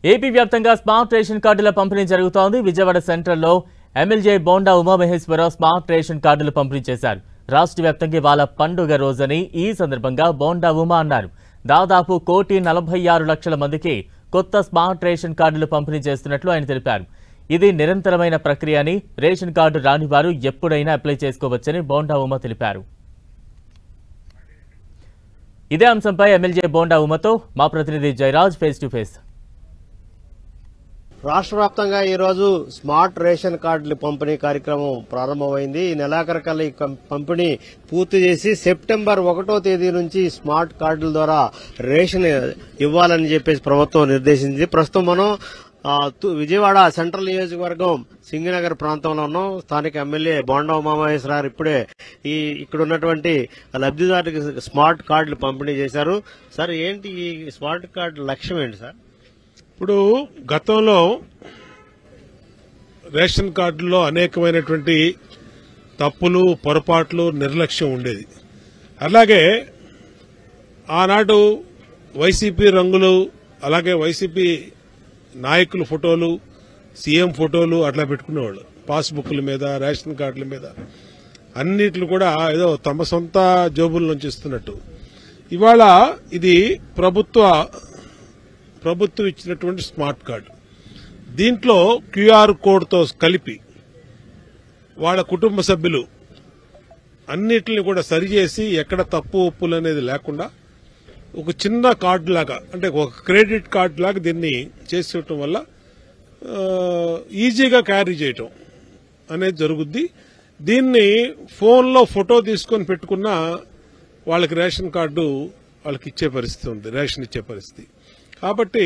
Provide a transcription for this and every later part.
AP వ్యాప్తంగా smart ration కార్డుల పంపిణీ జరుగుతోంది. విజయవాడ సెంట్రల్లో MLA Bonda Umamaheswararao smart ration కార్డులు పంపిణీ చేశారు. రాష్ట్ర వ్యాప్తంగా వాళ్ళ పండుగ రోజని ఈ సందర్భంగా బోండా ఉమా అన్నారు. దాదాపు 1,46,00,000 మందికి కొత్త స్మార్ట్ రేషన్ కార్డులు పంపిణీ చేస్తున్నట్లు ఆయన తెలిపారు. ఇది నిరంతరమైన ప్రక్రియ అని, రేషన్ కార్డు రాని వారు ఎప్పుడైనా అప్లై చేసుకోవచ్చని బోండా ఉమా తెలిపారు. ఇదే అంశంపై ఎమ్మెల్యే బోండా ఉమాతో మా ప్రతినిధి జయరాజ్ ఫేస్ టు ఫేస్. రాష్ట్ర వ్యాప్తంగా ఈ రోజు స్మార్ట్ రేషన్ కార్డుల పంపిణీ కార్యక్రమం ప్రారంభమైంది. ఈ నెలాఖరుకల్లా ఈ పంపిణీ పూర్తి చేసి సెప్టెంబర్ 1వ తేదీ నుంచి స్మార్ట్ కార్డుల ద్వారా రేషన్ ఇవ్వాలని చెప్పేసి ప్రభుత్వం నిర్దేశించింది. ప్రస్తుతం మనం విజయవాడ సెంట్రల్ నియోజకవర్గం సింగనగర్ ప్రాంతంలో ఉన్నాం. స్థానిక ఎమ్మెల్యే బోండా ఉమామహేశ్వరరావు ఇప్పుడే ఇక్కడ ఉన్నటువంటి లబ్ధిదారులకు స్మార్ట్ కార్డులు పంపిణీ చేశారు. సార్, ఏంటి ఈ స్మార్ట్ కార్డు లక్ష్యం ఏంటి సార్? ఇప్పుడు గతంలో రేషన్ కార్డుల్లో అనేకమైనటువంటి తప్పులు, పొరపాట్లు, నిర్లక్ష్యం ఉండేది. అలాగే ఆనాడు వైసీపీ రంగులు, అలాగే వైసీపీ నాయకుల ఫోటోలు, సీఎం ఫోటోలు అట్లా పెట్టుకునేవాళ్ళు పాస్బుక్ల మీద, రేషన్ కార్డుల మీద. అన్నిట్లు కూడా ఏదో తమ సొంత జోబుల నుంచి ఇస్తున్నట్టు. ఇవాళ ఇది ప్రభుత్వం ఇచ్చినటువంటి స్మార్ట్ కార్డు. దీంట్లో క్యూఆర్ కోడ్తో కలిపి వాళ్ళ కుటుంబ సభ్యులు అన్నిటిని కూడా సరిచేసి ఎక్కడ తప్పు ఒప్పులు అనేది లేకుండా ఒక చిన్న కార్డు లాగా, అంటే ఒక క్రెడిట్ కార్డు లాగా దీన్ని చేసేయటం వల్ల ఈజీగా క్యారీ చేయటం అనేది జరుగుద్ది. దీన్ని ఫోన్లో ఫోటో తీసుకొని పెట్టుకున్నా వాళ్ళకి రేషన్ కార్డు వాళ్ళకి ఇచ్చే పరిస్థితి ఉంది, రేషన్ ఇచ్చే పరిస్థితి. కాబట్టి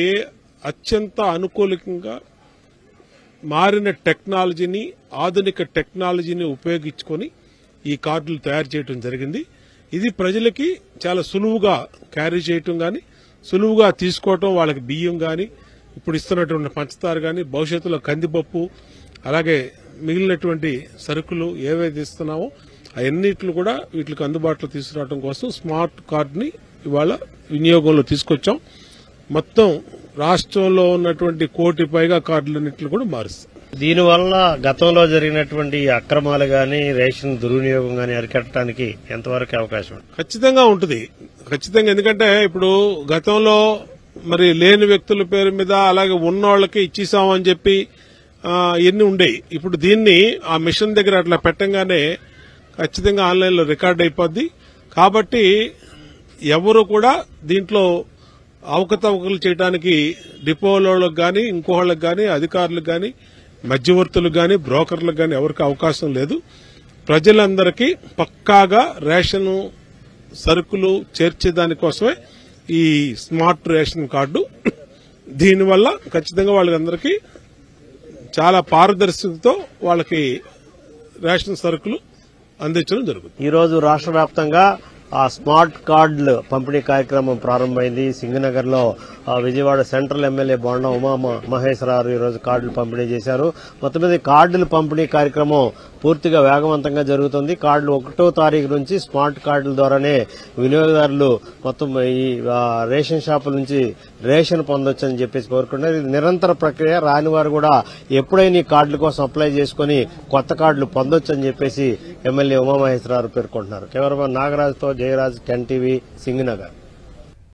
అత్యంత అనుకూలంగా మారిన టెక్నాలజీని, ఆధునిక టెక్నాలజీని ఉపయోగించుకొని ఈ కార్డులు తయారు చేయడం జరిగింది. ఇది ప్రజలకి చాలా సులువుగా క్యారీ చేయటం గాని, సులువుగా తీసుకోవటం, వాళ్ళకి బియ్యం గాని, ఇప్పుడు ఇస్తున్నటువంటి పంచదార గాని, భవిష్యత్తులో కందిపప్పు, అలాగే మిగిలినటువంటి సరుకులు ఏవైతే ఇస్తున్నామో అవన్నిట్లు కూడా వీటికి అందుబాటులో తీసుకురావడం కోసం స్మార్ట్ కార్డుని ఇవాళ వినియోగంలో తీసుకొచ్చాం. మొత్తం రాష్ట్రంలో ఉన్నటువంటి 1 కోటి పైగా కార్డులన్నింటినీ కూడా మారుస్తాం. దీనివల్ల గతంలో జరిగినటువంటి అక్రమాలు గాని, రేషన్ దుర్వినియోగం గాని అరికట్టడానికి ఎంతవరకు అవకాశం? ఖచ్చితంగా ఉంటుంది, ఖచ్చితంగా. ఎందుకంటే ఇప్పుడు గతంలో మరి లేని వ్యక్తుల పేరు మీద, అలాగే ఉన్నోళ్లకి ఇచ్చేసామని చెప్పి ఎన్ని ఉండేవి. ఇప్పుడు దీన్ని ఆ మిషన్ దగ్గర అట్లా పెట్టంగానే ఖచ్చితంగా ఆన్లైన్లో రికార్డ్ అయిపోద్ది. కాబట్టి ఎవరు కూడా దీంట్లో అవకతవకలు చేయడానికి డిపోలకు గాని, ఇంకోళ్ళకి గాని, అధికారులకు గాని, మధ్యవర్తులకు గాని, బ్రోకర్లకు గాని ఎవరికి అవకాశం లేదు. ప్రజలందరికీ పక్కాగా రేషన్ సరుకులు చేర్చేదానికోసమే ఈ స్మార్ట్ రేషన్ కార్డు. దీనివల్ల ఖచ్చితంగా వాళ్ళందరికీ చాలా పారదర్శకతతో వాళ్ళకి రేషన్ సరుకులు అందించడం జరుగుతుంది. ఈ రోజు రాష్ట్ర వ్యాప్తంగా స్మార్ట్ కార్డులు పంపిణీ కార్యక్రమం ప్రారంభమైంది. సింగనగర్ లో విజయవాడ సెంట్రల్ ఎమ్మెల్యే బోండా ఉమామహేశ్వరరావు ఈ రోజు కార్డులు పంపిణీ చేశారు. మొత్తం మీద కార్డుల పంపిణీ కార్యక్రమం పూర్తిగా వేగవంతంగా జరుగుతుంది. కార్డులు 1వ తారీఖు నుంచి స్మార్ట్ కార్డుల ద్వారానే వినియోగదారులు మొత్తం ఈ రేషన్ షాపుల నుంచి రేషన్ పొందొచ్చని చెప్పేసి కోరుకుంటున్నారు. ఇది నిరంతర ప్రక్రియ. రాని వారు కూడా ఎప్పుడైనా ఈ కార్డుల కోసం అప్లై చేసుకుని కొత్త కార్డులు పొందొచ్చని చెప్పేసి ఎమ్మెల్యే ఉమామహేశ్వరరావు పేర్కొంటున్నారు. కెమెరామెన్ నాగరాజ్తో జయరాజ్, కెన్ టీవీ, సింగనగర్.